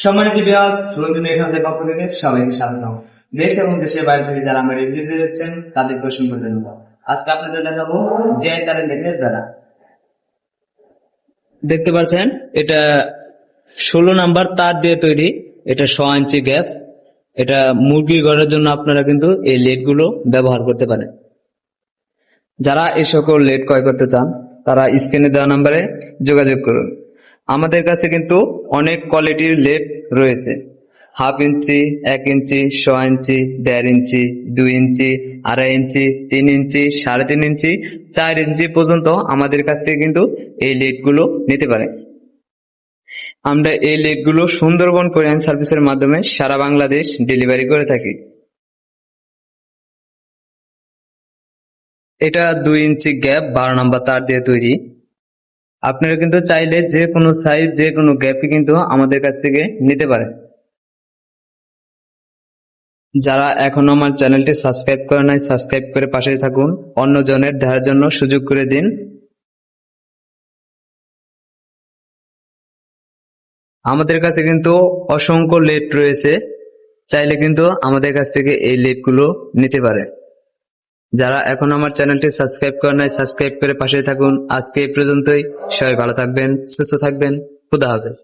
সম্মানিত বিয়াস প্রয়োজন এখান থেকে পক্ষ থেকে সবাইকে স্বাগতম। দেশ এবং দেশের বাইরে থেকে যারা আমার রিভিউ দিতে যাচ্ছেন তাদেরকে অসংখ্য ধন্যবাদ। আজকে আপনাদের দেখাবো যে তারের লেগের দ্বারা দেখতে পাচ্ছেন এটা 16 নাম্বার তার দিয়ে তৈরি। এটা 6 ইঞ্চি গ্যাপ। এটা মুরগি ঘরের জন্য আপনারা কিন্তু এই লেট গুলো ব্যবহার করতে পারেন। যারা এই সকল লেট ক্রয় করতে চান তারা স্ক্রিনে দেওয়া নাম্বারে যোগাযোগ করুন। আমাদের কাছে কিন্তু অনেক কোয়ালিটির লেট রয়েছে। 1/2 ইঞ্চি, 1 ইঞ্চি, 6 ইঞ্চি, 1.5 ইঞ্চি, 2 ইঞ্চি, 2.5 ইঞ্চি, 3 ইঞ্চি, 3.5 ইঞ্চি, 4 ইঞ্চি পর্যন্ত আমাদের কাছ থেকে কিন্তু এই লেট গুলো নিতে পারে। আমরা এই লেট গুলো সুন্দরবন কোরিয়ান সার্ভিসের মাধ্যমে সারা বাংলাদেশ ডেলিভারি করে থাকি। এটা 2 ইঞ্চি গ্যাপ 12 নাম্বার তার দিয়ে তৈরি। আপনারা কিন্তু চাইলে যে কোনো সাইজ যে কোনো গ্যাপই কিন্তু আমাদের কাছ থেকে নিতে পারেন। যারা এখনো আমার চ্যানেলটি সাবস্ক্রাইব করে নাই সাবস্ক্রাইব করে পাশে থাকুন, অন্যজনের দেখার জন্য সুযোগ করে দিন। আমাদের কাছে কিন্তু অসংখ্য লেট রয়েছে, চাইলে কিন্তু আমাদের কাছ থেকে এই লেট গুলো নিতে পারে। যারা এখন আমার চ্যানেলটি সাবস্ক্রাইব করে নাই সাবস্ক্রাইব করে পাশে থাকুন। আজকে এই পর্যন্তই। সবাই ভালো থাকবেন, সুস্থ থাকবেন। খুদা হাফেজ।